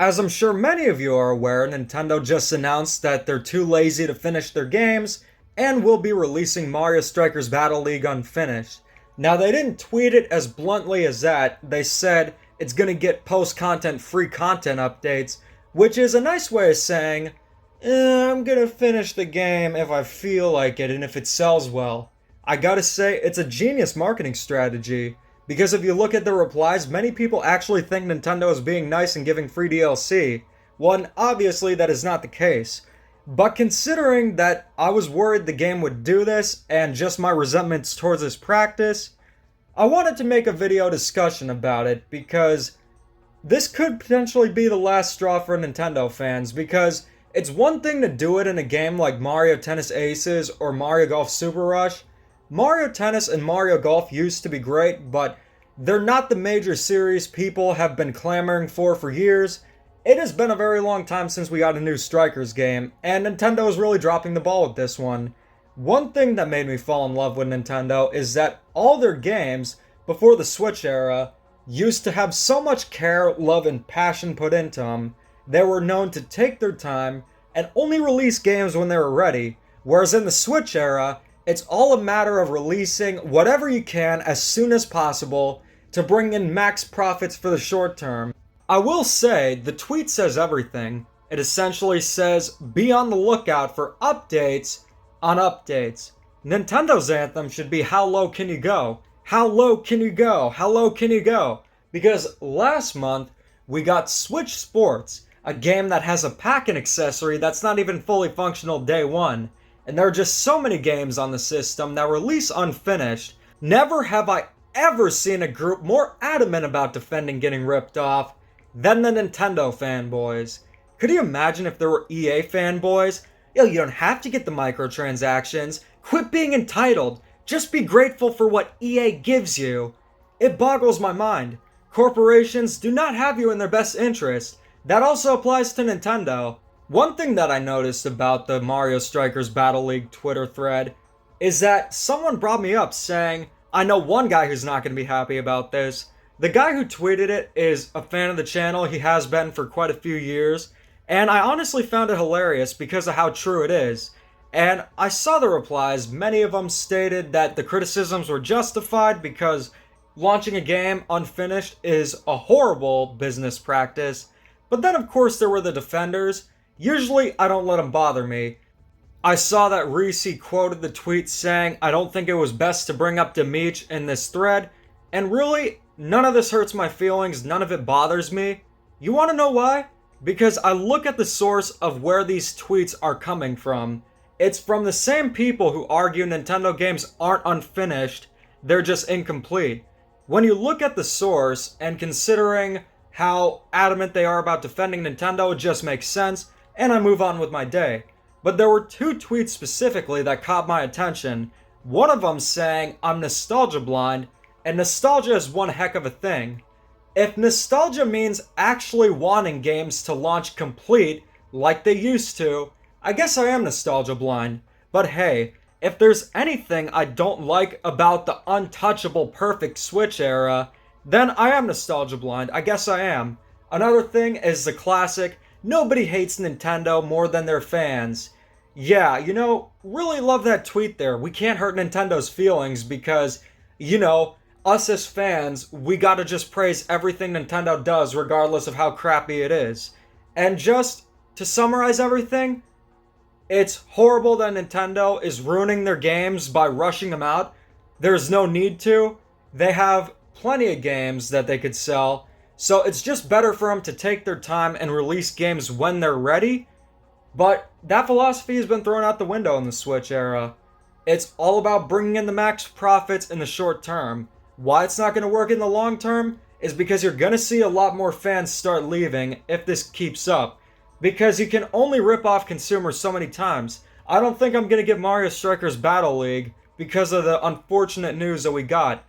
As I'm sure many of you are aware, Nintendo just announced that they're too lazy to finish their games and will be releasing Mario Strikers Battle League unfinished. Now, they didn't tweet it as bluntly as that, they said it's gonna get post content free content updates, which is a nice way of saying, I'm gonna finish the game if I feel like it and if it sells well. I gotta say, it's a genius marketing strategy. Because if you look at the replies, many people actually think Nintendo is being nice and giving free DLC. One, obviously that is not the case. But considering that I was worried the game would do this, and just my resentments towards this practice, I wanted to make a video discussion about it because this could potentially be the last straw for Nintendo fans, because it's one thing to do it in a game like Mario Tennis Aces or Mario Golf Super Rush. Mario Tennis and Mario Golf used to be great, but they're not the major series people have been clamoring for years. It has been a very long time since we got a new Strikers game, and Nintendo is really dropping the ball with this one. One thing that made me fall in love with Nintendo is that all their games, before the Switch era, used to have so much care, love, and passion put into them. They were known to take their time and only release games when they were ready, whereas in the Switch era, it's all a matter of releasing whatever you can as soon as possible to bring in max profits for the short term. I will say, the tweet says everything. It essentially says, be on the lookout for updates on updates. Nintendo's anthem should be, how low can you go? How low can you go? How low can you go? Because last month, we got Switch Sports, a game that has a pack and accessory that's not even fully functional day one. And there are just so many games on the system that release unfinished. Never have I ever seen a group more adamant about defending getting ripped off than the Nintendo fanboys. Could you imagine if there were EA fanboys? Yo, you don't have to get the microtransactions. Quit being entitled. Just be grateful for what EA gives you. It boggles my mind. Corporations do not have you in their best interest. That also applies to Nintendo. One thing that I noticed about the Mario Strikers Battle League Twitter thread is that someone brought me up saying, I know one guy who's not going to be happy about this. The guy who tweeted it is a fan of the channel. He has been for quite a few years. And I honestly found it hilarious because of how true it is. And I saw the replies. Many of them stated that the criticisms were justified because launching a game unfinished is a horrible business practice. But then, of course, there were the defenders. Usually, I don't let them bother me. I saw that Reese quoted the tweet saying, I don't think it was best to bring up Demich in this thread. And really, none of this hurts my feelings, none of it bothers me. You want to know why? Because I look at the source of where these tweets are coming from. It's from the same people who argue Nintendo games aren't unfinished, they're just incomplete. When you look at the source, and considering how adamant they are about defending Nintendo, it just makes sense, and I move on with my day. But there were two tweets specifically that caught my attention. One of them saying, I'm nostalgia blind, and nostalgia is one heck of a thing. If nostalgia means actually wanting games to launch complete, like they used to, I guess I am nostalgia blind. But hey, if there's anything I don't like about the untouchable perfect Switch era, then I am nostalgia blind. I guess I am. Another thing is the classic, nobody hates Nintendo more than their fans. Yeah, really love that tweet there. We can't hurt Nintendo's feelings because, us as fans, we gotta just praise everything Nintendo does regardless of how crappy it is. And just to summarize everything, it's horrible that Nintendo is ruining their games by rushing them out. There's no need to. They have plenty of games that they could sell. So it's just better for them to take their time and release games when they're ready. But that philosophy has been thrown out the window in the Switch era. It's all about bringing in the max profits in the short term. Why it's not going to work in the long term is because you're going to see a lot more fans start leaving if this keeps up. Because you can only rip off consumers so many times. I don't think I'm going to get Mario Strikers Battle League because of the unfortunate news that we got.